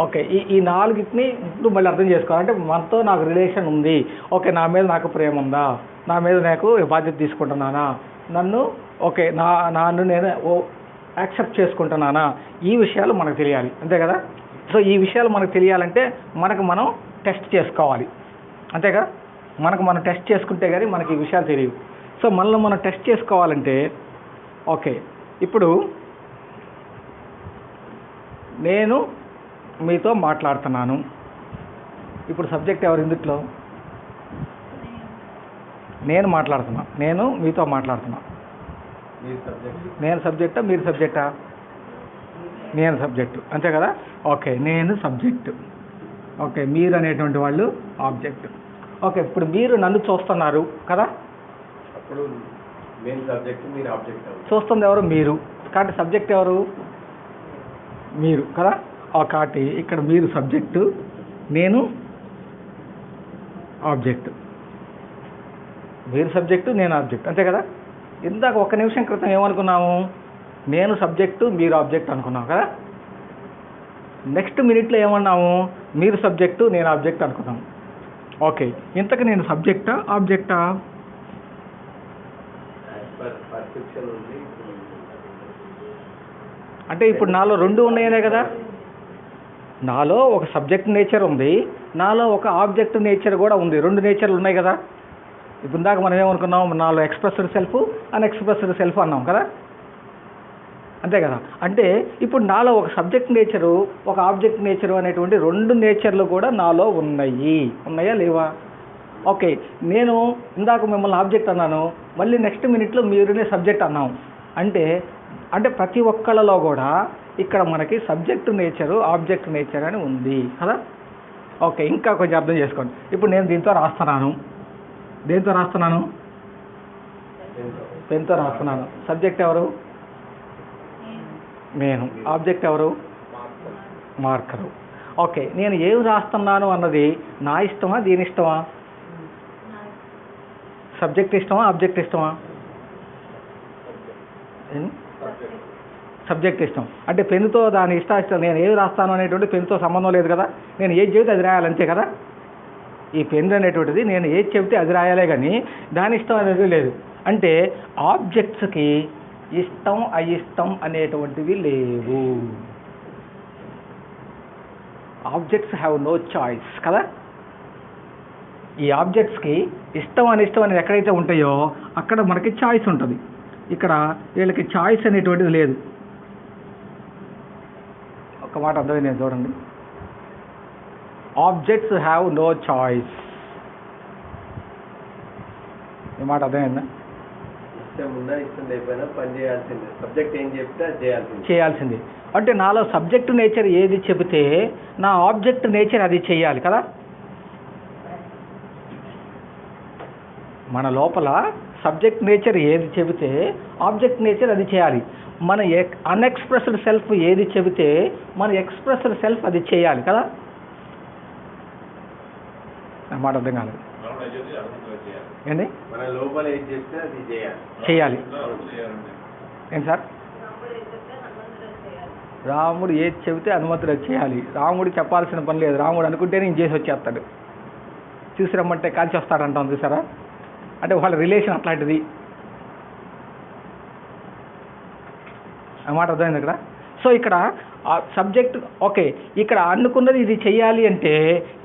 Okay, ఈ నాలుగిటిని ఇప్పుడు మళ్ళీ అర్థం చేసుకోవాలి. అంటే మనతో నాకు రిలేషన్ ఉంది, ఓకే, నా మీద నాకు ప్రేమ ఉందా, నా మీద నాకు బాధ్యత తీసుకుంటున్నానా, నన్ను ఓకే నన్ను నేను యాక్సెప్ట్ చేసుకుంటున్నానా, ఈ విషయాలు మనకు తెలియాలి, అంతే కదా. సో ఈ విషయాలు మనకు తెలియాలంటే మనకు మనం టెస్ట్ చేసుకోవాలి, అంతేగా. మనకు మనం టెస్ట్ చేసుకుంటే కానీ మనకి ఈ విషయాలు తెలియవు. సో మనల్ని మనం టెస్ట్ చేసుకోవాలంటే ఓకే, ఇప్పుడు నేను మీతో మాట్లాడుతున్నాను, ఇప్పుడు సబ్జెక్ట్ ఎవరు ఇందుట్లో? నేను మాట్లాడుతున్నా, నేను మీతో మాట్లాడుతున్నా. నేను సబ్జెక్టా, మీరు సబ్జెక్టా? నేను సబ్జెక్టు, అంతే కదా. ఓకే, నేను సబ్జెక్టు, ఓకే, మీరు అనేటువంటి వాళ్ళు ఆబ్జెక్ట్. ఓకే, ఇప్పుడు మీరు నన్ను చూస్తున్నారు కదా, అప్పుడు నేను సబ్జెక్ట్, మీరు ఆబ్జెక్ట్. చూస్తుంది ఎవరు? మీరు. కాబట్టి సబ్జెక్ట్ ఎవరు? మీరు కదా. కాబట్టి ఇక్కడ మీరు సబ్జెక్టు, నేను ఆబ్జెక్ట్. మీరు సబ్జెక్టు, నేను ఆబ్జెక్ట్, అంతే కదా. ఇందాక ఒక్క నిమిషం క్రితం ఏమనుకున్నాము? నేను సబ్జెక్టు, మీరు ఆబ్జెక్ట్ అనుకున్నాం కదా. నెక్స్ట్ మినిట్లో ఏమన్నాము? మీరు సబ్జెక్టు, నేను ఆబ్జెక్ట్ అనుకున్నాం. ఓకే, ఇంతకు నేను సబ్జెక్టా ఆబ్జెక్టా? అంటే ఇప్పుడు నాలో రెండు ఉన్నాయనే కదా. నాలో ఒక సబ్జెక్ట్ నేచర్ ఉంది, నాలో ఒక ఆబ్జెక్ట్ నేచర్ కూడా ఉంది. రెండు నేచర్లు ఉన్నాయి కదా. ఇప్పుడు ఇందాక మనం ఏమనుకున్నాం? నాలో ఎక్స్ప్రెస్డ్ సెల్ఫ్, అన్ఎక్స్ప్రెస్డ్ సెల్ఫ్ అన్నాం కదా, అంతే కదా. అంటే ఇప్పుడు నాలో ఒక సబ్జెక్ట్ నేచరు, ఒక ఆబ్జెక్ట్ నేచరు అనేటువంటి రెండు నేచర్లు కూడా నాలో ఉన్నాయా లేవా? ఓకే, నేను ఇందాక మిమ్మల్ని ఆబ్జెక్ట్ అన్నాను, మళ్ళీ నెక్స్ట్ మినిట్లో మీరునే సబ్జెక్ట్ అన్నాం. అంటే ప్రతి ఒక్కళ్ళలో కూడా ఇక్కడ మనకి సబ్జెక్ట్ నేచరు, ఆబ్జెక్ట్ నేచర్ అని ఉంది కదా. ఓకే, ఇంకా కొంచెం అర్థం చేసుకోండి. ఇప్పుడు నేను దీంతో రాస్తున్నాను, దేంతో రాస్తున్నాను? పెన్తో రాస్తున్నాను. సబ్జెక్ట్ ఎవరు? నేను. ఆబ్జెక్ట్ ఎవరు? మార్కరు. ఓకే, నేను ఏం రాస్తున్నాను అన్నది నా ఇష్టమా, దీని ఇష్టమా? సబ్జెక్ట్ ఇష్టమా, ఆబ్జెక్ట్ ఇష్టమా? సబ్జెక్ట్ ఇష్టం. అంటే పెన్నుతో దాని ఇష్టం నేను ఏది రాస్తాను అనేటువంటి పెన్నుతో సంబంధం లేదు కదా. నేను ఏది చెబితే అది రాయాలి, అంతే కదా. ఈ పెన్ అనేటువంటిది నేను ఏది చెబితే అది రాయాలే కానీ దాని ఇష్టం అనేది లేదు. అంటే ఆబ్జెక్ట్స్కి ఇష్టం అయిష్టం అనేటువంటివి లేవు. ఆబ్జెక్ట్స్ హ్యావ్ నో చాయిస్ కదా. ఈ ఆబ్జెక్ట్స్కి ఇష్టం అనిష్టం అనేది ఎక్కడైతే ఉంటాయో అక్కడ మనకి చాయిస్ ఉంటుంది. ఇక్కడ వీళ్ళకి చాయిస్ అనేటువంటిది లేదు. ఒక మాట అర్థమైంది చూడండి. Objects have no choice. ఈ మాట అర్థమైందా? ఇష్టం ఉన్నా ఇష్టం లేకపోయినా పని చేయాల్సిందే. సబ్జెక్ట్ ఏం చెప్తే అది చేయాల్సిందే. అంటే నాలో సబ్జెక్ట్ నేచర్ ఏది చెబితే నా ఆబ్జెక్ట్ నేచర్ అది చేయాలి కదా. మన లోపల సబ్జెక్ట్ నేచర్ ఏది చెబితే ఆబ్జెక్ట్ నేచర్ అది చేయాలి. మన అన్ఎక్స్ప్రెస్డ్ సెల్ఫ్ ఏది చెబితే మన ఎక్స్ప్రెస్డ్ సెల్ఫ్ అది చేయాలి కదా. మాట అర్థం కాలేదు ఏంటి? మన లోపల ఏది చెప్తే అది చేయాలి. ఏంటి సార్? రాముడు ఏది చెబితే హనుమంతుడు అది చేయాలి. రాముడు చెప్పాల్సిన పని లేదు, రాముడు అనుకుంటేనే నేను చేసి వచ్చేస్తాడు. చూసి రమ్మంటే కాల్చి వస్తాడంటాం చూసారా. అంటే వాళ్ళ రిలేషన్ అట్లాంటిది. అన్నమాట అర్థమైంది ఇక్కడ. సో ఇక్కడ సబ్జెక్ట్ ఓకే, ఇక్కడ అనుకున్నది ఇది చెయ్యాలి అంటే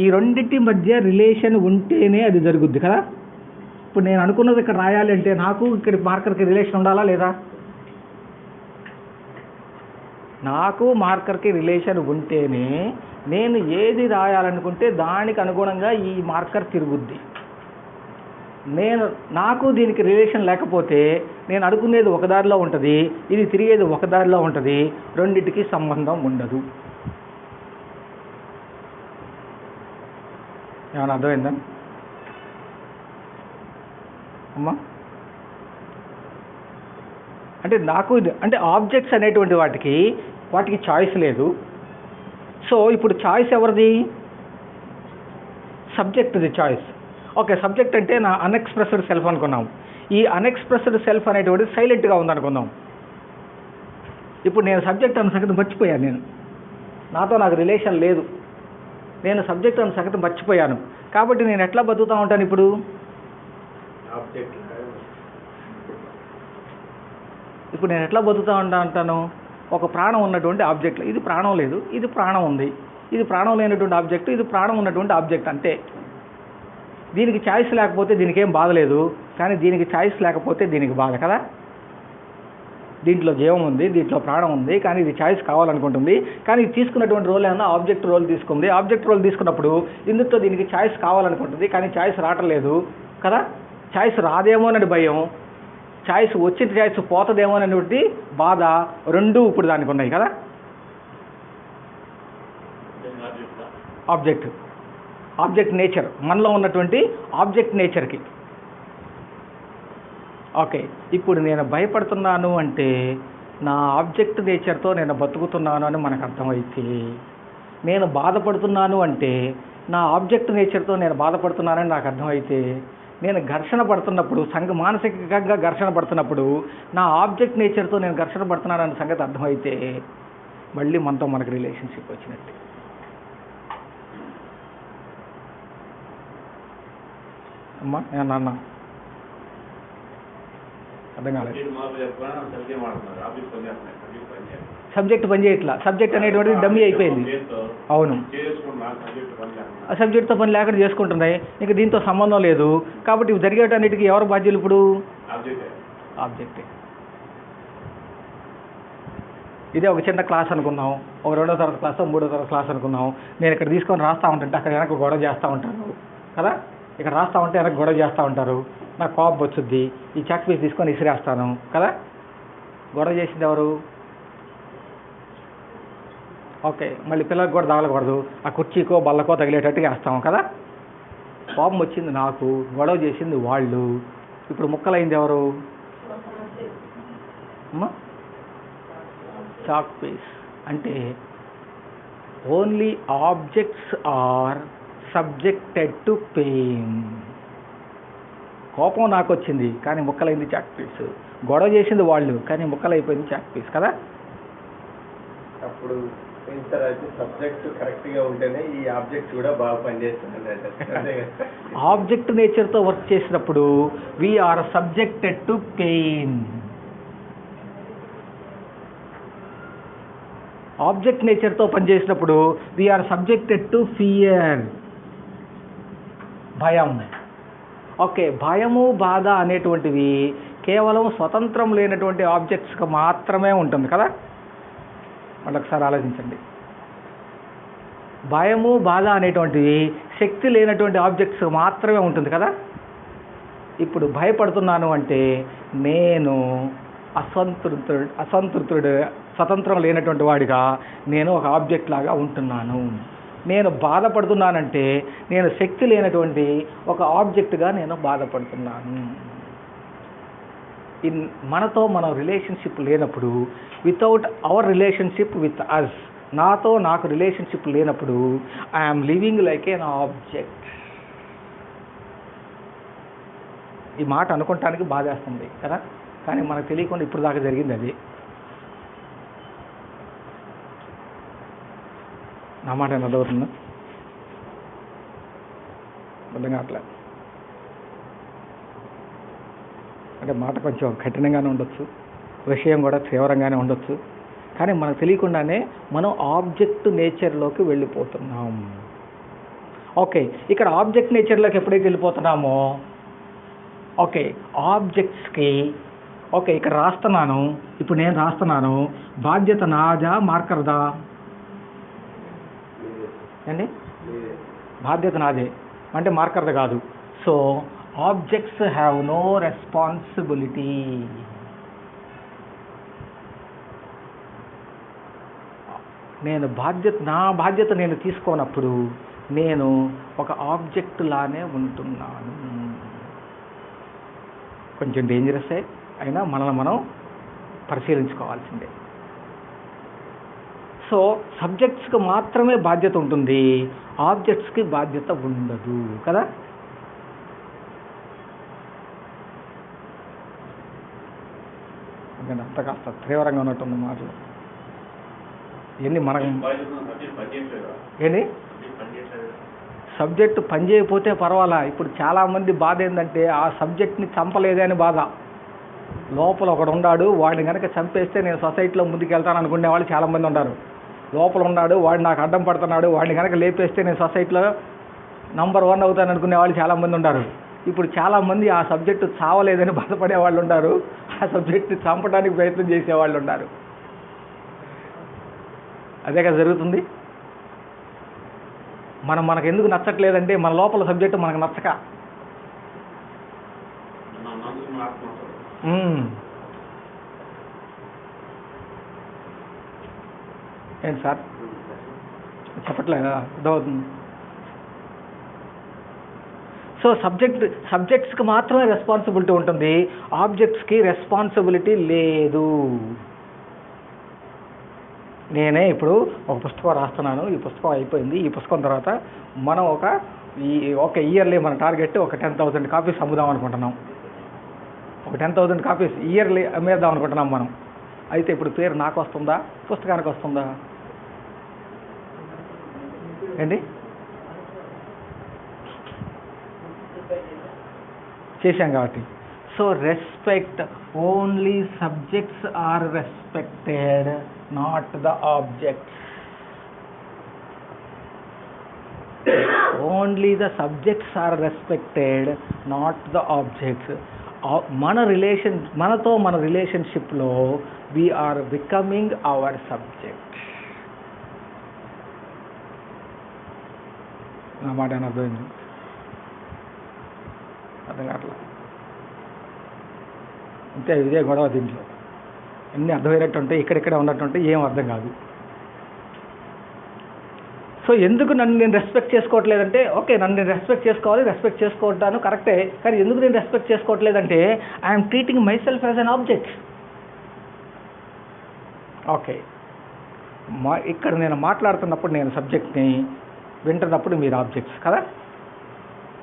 ఈ రెండింటి మధ్య రిలేషన్ ఉంటేనే అది జరుగుద్ది కదా. ఇప్పుడు నేను అనుకున్నది ఇక్కడ రాయాలి అంటే నాకు ఇక్కడ మార్కర్కి రిలేషన్ ఉండాలా లేదా? నాకు మార్కర్కి రిలేషన్ ఉంటేనే నేను ఏది రాయాలనుకుంటే దానికి అనుగుణంగా ఈ మార్కర్ తిరుగుద్ది. నాకు దీనికి రిలేషన్ లేకపోతే నేను అనుకునేది ఒక దారిలో ఉంటుంది, ఇది తిరిగేది ఒక దారిలో ఉంటుంది, రెండింటికి సంబంధం ఉండదు. ఏమైనా అర్థమైందా అమ్మా? అంటే నాకు అంటే ఆబ్జెక్ట్స్ అనేటువంటి వాటికి చాయిస్ లేదు. సో ఇప్పుడు చాయిస్ ఎవరిది? సబ్జెక్ట్ది చాయిస్. ఓకే, సబ్జెక్ట్ అంటే నా అన్ఎక్స్ప్రెస్డ్ సెల్ఫ్ అనుకున్నాం. ఈ అన్ఎక్స్ప్రెస్డ్ సెల్ఫ్ అనేటువంటిది సైలెంట్గా ఉందనుకుందాం. ఇప్పుడు నేను సబ్జెక్ట్ అన్న సంగతి మర్చిపోయాను. నేను నాతో నాకు రిలేషన్ లేదు, నేను సబ్జెక్ట్ అన్న సంగతి మర్చిపోయాను. కాబట్టి నేను ఎట్లా బతుకుతూ ఉంటాను ఇప్పుడు? ఆబ్జెక్ట్ ఇప్పుడు నేను ఎట్లా బతుకుతూ ఉంటాను? ఒక ప్రాణం ఉన్నటువంటి ఆబ్జెక్ట్, ఇది ప్రాణం లేదు, ఇది ప్రాణం ఉంది, ఇది ప్రాణం లేనటువంటి ఆబ్జెక్ట్, ఇది ప్రాణం ఉన్నటువంటి ఆబ్జెక్ట్, అంతే. దీనికి ఛాయిస్ లేకపోతే దీనికి ఏం బాధ లేదు, కానీ దీనికి ఛాయిస్ లేకపోతే దీనికి బాధ కదా. దీంట్లో జీవం ఉంది, దీంట్లో ప్రాణం ఉంది, కానీ ఇది ఛాయిస్ కావాలనుకుంటుంది. కానీ ఇది తీసుకున్నటువంటి రోల్ ఏమన్నా ఆబ్జెక్ట్ రోల్ తీసుకుంది. ఆబ్జెక్ట్ రోల్ తీసుకున్నప్పుడు ఇందులో దీనికి ఛాయిస్ కావాలనుకుంటుంది, కానీ ఛాయిస్ రావట్లేదు కదా. ఛాయిస్ రాదేమోనని భయం, ఛాయిస్ వచ్చిన ఛాయిస్ పోతుందేమోనటువంటి బాధ, రెండు ఇప్పుడు దానికి ఉన్నాయి కదా. ఆబ్జెక్ట్ నేచర్, మనలో ఉన్నటువంటి ఆబ్జెక్ట్ నేచర్కి. ఓకే, ఇప్పుడు నేను భయపడుతున్నాను అంటే నా ఆబ్జెక్ట్ నేచర్తో నేను బతుకుతున్నాను అని మనకు అర్థమైతే, నేను బాధపడుతున్నాను అంటే నా ఆబ్జెక్ట్ నేచర్తో నేను బాధపడుతున్నానని నాకు అర్థమైతే, నేను ఘర్షణ పడుతున్నప్పుడు మానసికంగా ఘర్షణ పడుతున్నప్పుడు నా ఆబ్జెక్ట్ నేచర్తో నేను ఘర్షణ పడుతున్నానన్న సంగతి అర్థమైతే మళ్ళీ మనతో మనకు రిలేషన్షిప్ వచ్చినట్టు. అమ్మా నాన్న అర్థం కాలేదు. సబ్జెక్ట్ పనిచేయట్లా, సబ్జెక్ట్ అనేటువంటిది డమ్మీ అయిపోయింది. అవును, ఆ సబ్జెక్ట్తో పని లేకుండా చేసుకుంటున్నాయి, ఇంకా దీంతో సంబంధం లేదు. కాబట్టి ఇవి జరిగేటన్నిటికీ ఎవరు బాధ్యులు ఇప్పుడు? ఆబ్జెక్టే. ఇదే ఒక చిన్న క్లాస్ అనుకున్నాం, ఒక 2వ తరగతి క్లాస్, 3వ తరగతి క్లాస్ అనుకున్నాం. నేను ఇక్కడ తీసుకొని రాస్తూ ఉంటుంటే అక్కడ వెనక గొడవ చేస్తూ ఉంటారు కదా. ఇక్కడ రాస్తూ ఉంటే వెనక గొడవ చేస్తూ ఉంటారు, నాకు కోపం వచ్చుద్ది, ఈ చెక్ పీస్ తీసుకొని ఇసిరేస్తాను కదా. గొడవ చేసింది ఎవరు? ఓకే, మళ్ళీ పిల్లలకు కూడా తగలకూడదు, ఆ కుర్చీకో బల్లకో తగిలేటట్టుగా వేస్తాము కదా. కోపం వచ్చింది నాకు, గొడవ చేసింది వాళ్ళు, ఇప్పుడు ముక్కలైంది ఎవరు? Chalk piece. అంటే only objects are subjected to pain. కోపం నాకు వచ్చింది కానీ ముక్కలైంది చాక్ పీస్, గొడవ చేసింది వాళ్ళు కానీ ముక్కలైపోయింది చాక్ పీస్ కదా. అప్పుడు సబ్జెక్ట్ కరెక్ట్గా ఉంటేనే ఈ ఆబ్జెక్ట్ కూడా బాగా పనిచేస్తుంది. ఆబ్జెక్ట్ నేచర్తో వర్క్ చేసినప్పుడు we are subjected to pain. Object నేచర్తో పనిచేసినప్పుడు వీఆర్ సబ్జెక్టెడ్ టు ఫియర్, భయం. ఓకే, భయము బాధ అనేటువంటివి కేవలం స్వతంత్రం లేనటువంటి ఆబ్జెక్ట్స్కి మాత్రమే ఉంటుంది కదా. మళ్ళీ ఒకసారి ఆలోచించండి. భయము బాధ అనేటువంటివి శక్తి లేనటువంటి ఆబ్జెక్ట్స్ మాత్రమే ఉంటుంది కదా. ఇప్పుడు భయపడుతున్నాను అంటే నేను అసంతృప్తుడు, స్వతంత్రం లేనటువంటి వాడిగా నేను ఒక ఆబ్జెక్ట్ లాగా ఉంటున్నాను. నేను బాధపడుతున్నానంటే నేను శక్తి లేనటువంటి ఒక ఆబ్జెక్ట్గా నేను బాధపడుతున్నాను. మనతో మనం రిలేషన్షిప్ లేనప్పుడు, without our relationship with us, నాతో నాకు రిలేషన్షిప్ లేనప్పుడు I'm living like an object. ఈ మాట అనుకోవటానికి బాధేస్తుంది కదా, కానీ మనకు తెలియకుండా ఇప్పుడు దాకా జరిగింది అది. నా మాట ఏమన్నా అర్థమవుతుందా? అర్థం కావట్లేదు. అంటే మాట కొంచెం కఠినంగానే ఉండొచ్చు, విషయం కూడా తీవ్రంగానే ఉండొచ్చు, కానీ మనకు తెలియకుండానే మనం ఆబ్జెక్ట్ నేచర్లోకి వెళ్ళిపోతున్నాం. ఓకే, ఇక్కడ ఆబ్జెక్ట్ నేచర్లోకి ఎప్పుడైతే వెళ్ళిపోతున్నామో, ఓకే ఆబ్జెక్ట్స్కి, ఓకే ఇక్కడ రాస్తున్నాను, ఇప్పుడు నేను రాస్తున్నాను, బాధ్యత నాదా మార్కర్దా అండి? బాధ్యత నాదే అంటే మార్కర్ది కాదు. So objects have no responsibility. నా బాధ్యత నేను తీసుకోనప్పుడు నేను ఒక ఆబ్జెక్ట్ లానే ఉంటున్నాను. కొంచెం డేంజరసే అయినా మనల్ని మనం పరిశీలించుకోవాల్సిందే. సో సబ్జెక్ట్స్కి మాత్రమే బాధ్యత ఉంటుంది, ఆబ్జెక్ట్స్కి బాధ్యత ఉండదు కదా. అంత కాస్త తీవ్రంగా ఉన్నట్టుంది మాటలు. ఎన్ని మనకు ఏంటి సబ్జెక్టు పని చేయకపోతే పర్వాలా. ఇప్పుడు చాలామంది బాధ ఏంటంటే ఆ సబ్జెక్ట్ని చంపలేదే అని బాధ. లోపల ఒకడు ఉన్నాడు, వాడిని కనుక చంపేస్తే నేను సొసైటీలో ముందుకు వెళ్తాను అనుకునే వాళ్ళు చాలామంది ఉన్నారు. లోపల ఉన్నాడు, వాడు నాకు అడ్డం పడుతున్నాడు, వాడిని కనుక లేపేస్తే నేను సొసైటీలో నంబర్ 1 అవుతాను అనుకునే వాళ్ళు చాలామంది ఉన్నారు. ఇప్పుడు చాలామంది ఆ సబ్జెక్టు చావలేదని బాధపడే వాళ్ళు ఉన్నారు, ఆ సబ్జెక్ట్ని చంపడానికి ప్రయత్నం చేసేవాళ్ళు ఉన్నారు. అదే కదా జరుగుతుంది. మనకు ఎందుకు నచ్చట్లేదంటే మన లోపల సబ్జెక్టు మనకు నచ్చక. ఏంటి సార్ చెప్పట్లేదా? అర్థమవుతుంది. సో సబ్జెక్ట్స్కి మాత్రమే రెస్పాన్సిబిలిటీ ఉంటుంది, ఆబ్జెక్ట్స్కి రెస్పాన్సిబిలిటీ లేదు. నేనే ఇప్పుడు ఒక పుస్తకం రాస్తున్నాను, ఈ పుస్తకం అయిపోయింది. ఈ పుస్తకం తర్వాత మనం ఒక ఇయర్లీ మన టార్గెట్ ఒక 10,000 కాపీస్ అమ్ముదాం అనుకుంటున్నాం. ఒక 10,000 కాపీస్ ఇయర్లీ అమ్మేద్దాం అనుకుంటున్నాం మనం. అయితే ఇప్పుడు పేరు నాకు వస్తుందా, పుస్తకానికి వస్తుందా? ఏంటి చేశాం కాబట్టి. So respect, only subjects are respected, not the objects. Only the subjects are respected, not the objects. మనతో మన రిలేషన్షిప్లో వీఆర్ బికమింగ్ అవర్ సబ్జెక్ట్. నా మాట అర్థమైంది? అర్థం కావట్లా అంతే. ఇదే గొడవ దీంట్లో. అన్నీ అర్థమైనట్టు ఉంటాయి, ఇక్కడిక్కడే ఉన్నట్టు ఉంటాయి, ఏం అర్థం కాదు. సో ఎందుకు నన్ను నేను రెస్పెక్ట్ చేసుకోవట్లేదంటే, ఓకే నన్ను నేను రెస్పెక్ట్ చేసుకోవాలి, రెస్పెక్ట్ చేసుకుంటాను కరెక్టే, కానీ ఎందుకు నేను రెస్పెక్ట్ చేసుకోవట్లేదంటే I'm treating myself as an object. Okay, ఇక్కడ నేను మాట్లాడుతున్నప్పుడు నేను సబ్జెక్ట్ని, వింటున్నప్పుడు మీరు ఆబ్జెక్ట్స్ కదా.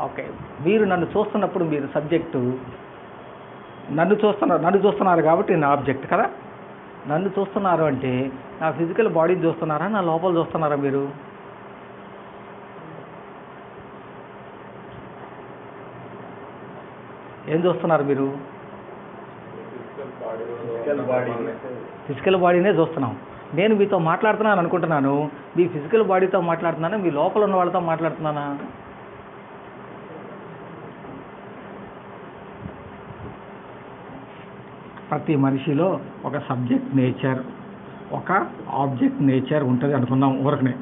ఓకే, మీరు నన్ను చూస్తున్నప్పుడు మీరు సబ్జెక్టు, నన్ను చూస్తున్నారు కాబట్టి నేను ఆబ్జెక్ట్ కదా. నన్ను చూస్తున్నారు అంటే నా ఫిజికల్ బాడీని చూస్తున్నారా, నా లోపల చూస్తున్నారా? మీరు ఏం చూస్తున్నారు? మీరు ఫిజికల్ బాడీనే చూస్తున్నాం. నేను మీతో మాట్లాడుతున్నాను అనుకుంటున్నాను, మీ ఫిజికల్ బాడీతో మాట్లాడుతున్నానా, మీ లోపల ఉన్న వాళ్ళతో మాట్లాడుతున్నానా? ప్రతి మనిషిలో ఒక సబ్జెక్ట్ నేచర్, ఒక ఆబ్జెక్ట్ నేచర్ ఉంటుంది అనుకున్నాం ఊరకనే.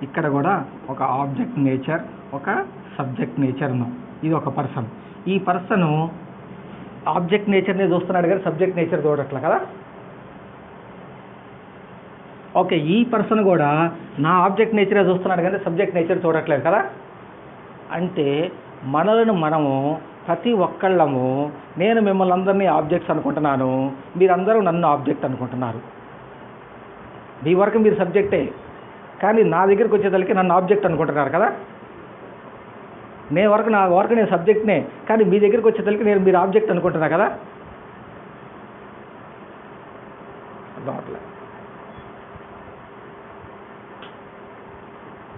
ఇక్కడ కూడా ఒక ఆబ్జెక్ట్ నేచర్, ఒక సబ్జెక్ట్ నేచర్ ఉన్నాం. ఇది ఒక పర్సన్. ఈ పర్సను ఆబ్జెక్ట్ నేచర్నే చూస్తున్నాడు కానీ సబ్జెక్ట్ నేచర్ చూడట్లే కదా. ఓకే, ఈ పర్సన్ కూడా నా ఆబ్జెక్ట్ నేచరే చూస్తున్నాడు కానీ సబ్జెక్ట్ నేచర్ చూడట్లేదు కదా. అంటే మనము ప్రతి ఒక్కళ్ళము, నేను మిమ్మల్ని అందరినీ ఆబ్జెక్ట్స్ అనుకుంటున్నాను, మీరందరూ నన్ను ఆబ్జెక్ట్ అనుకుంటున్నారు. మీ వరకు మీరు సబ్జెక్టే, కానీ నా దగ్గరికి వచ్చేసరికి నన్ను ఆబ్జెక్ట్ అనుకుంటున్నారు కదా. నా వరకు నేను సబ్జెక్ట్నే, కానీ మీ దగ్గరికి వచ్చేసరికి మీరు ఆబ్జెక్ట్ అనుకుంటున్నా కదా.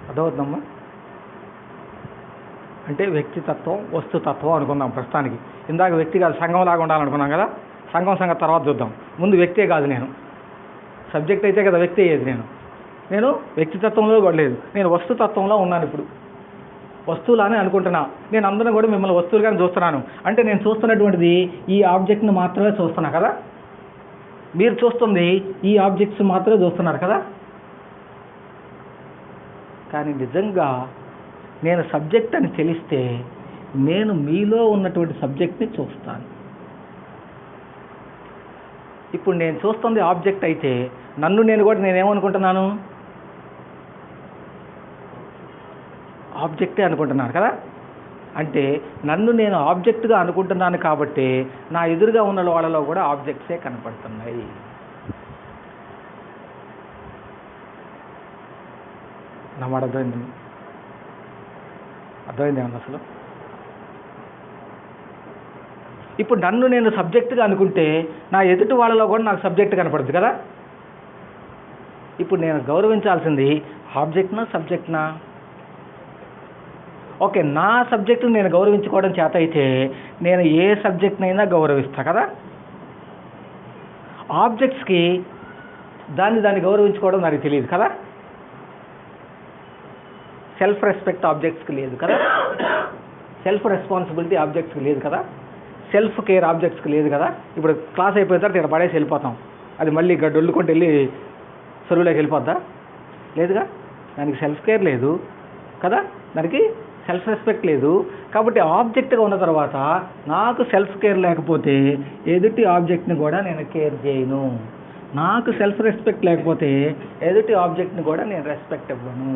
అర్థమవుతుందమ్మా? అంటే వ్యక్తితత్వం, వస్తుతత్వం అనుకుందాం ప్రస్తుతానికి. ఇందాక వ్యక్తి కాదు, సంఘంలాగా ఉండాలనుకున్నాం కదా. సంఘం సంగతి తర్వాత చూద్దాం. ముందు వ్యక్తే కాదు, నేను సబ్జెక్ట్ అయితే కదా వ్యక్తి అయ్యేది. నేను వ్యక్తితత్వంలో కూడా లేదు, నేను వస్తుతత్వంలో ఉన్నాను. ఇప్పుడు వస్తువులానే అనుకుంటున్నా. నేను అందరం కూడా మిమ్మల్ని వస్తువులుగానే చూస్తున్నాను. అంటే నేను చూస్తున్నటువంటిది ఈ ఆబ్జెక్ట్ని మాత్రమే చూస్తున్నా కదా. మీరు చూస్తుంది ఈ ఆబ్జెక్ట్స్ మాత్రమే చూస్తున్నారు కదా. కానీ నిజంగా నేను సబ్జెక్ట్ అని తెలిస్తే నేను మీలో ఉన్నటువంటి సబ్జెక్ట్ని చూస్తాను. ఇప్పుడు నేను చూస్తుంది ఆబ్జెక్ట్ అయితే నన్ను నేనేమనుకుంటున్నాను? ఆబ్జెక్టే అనుకుంటున్నాను కదా. అంటే నన్ను నేను ఆబ్జెక్ట్గా అనుకుంటున్నాను కాబట్టి నా ఎదురుగా ఉన్న వాళ్ళలో కూడా ఆబ్జెక్ట్సే కనపడుతున్నాయి. నా మాట అర్థమైంది ఏమన్నా అసలు? ఇప్పుడు నన్ను నేను సబ్జెక్ట్గా అనుకుంటే నా ఎదుటి వాళ్ళలో కూడా నాకు సబ్జెక్ట్ కనపడుతుంది కదా. ఇప్పుడు నేను గౌరవించాల్సింది ఆబ్జెక్ట్నా సబ్జెక్ట్నా? ఓకే, నా సబ్జెక్టు నేను గౌరవించుకోవడం చేత అయితే నేను ఏ సబ్జెక్ట్నైనా గౌరవిస్తా కదా. ఆబ్జెక్ట్స్కి దాన్ని గౌరవించుకోవడం నాకు తెలియదు కదా. సెల్ఫ్ రెస్పెక్ట్ ఆబ్జెక్ట్స్కి లేదు కదా, సెల్ఫ్ రెస్పాన్సిబిలిటీ ఆబ్జెక్ట్స్కి లేదు కదా, సెల్ఫ్ కేర్ ఆబ్జెక్ట్స్కి లేదు కదా. ఇప్పుడు క్లాస్ అయిపోయిన తర్వాత ఇక్కడ పడేసి వెళ్ళిపోతాం, అది మళ్ళీ ఇక్కడ డొల్లుకుంటూ వెళ్ళి చెరువులోకి వెళ్ళిపోద్దా? లేదుగా. దానికి సెల్ఫ్ కేర్ లేదు కదా, దానికి సెల్ఫ్ రెస్పెక్ట్ లేదు. కాబట్టి ఆబ్జెక్ట్గా ఉన్న తర్వాత నాకు సెల్ఫ్ కేర్ లేకపోతే ఎదుటి ఆబ్జెక్ట్ని కూడా నేను కేర్ చేయను. నాకు సెల్ఫ్ రెస్పెక్ట్ లేకపోతే ఎదుటి ఆబ్జెక్ట్ని కూడా నేను రెస్పెక్ట్ ఇవ్వను.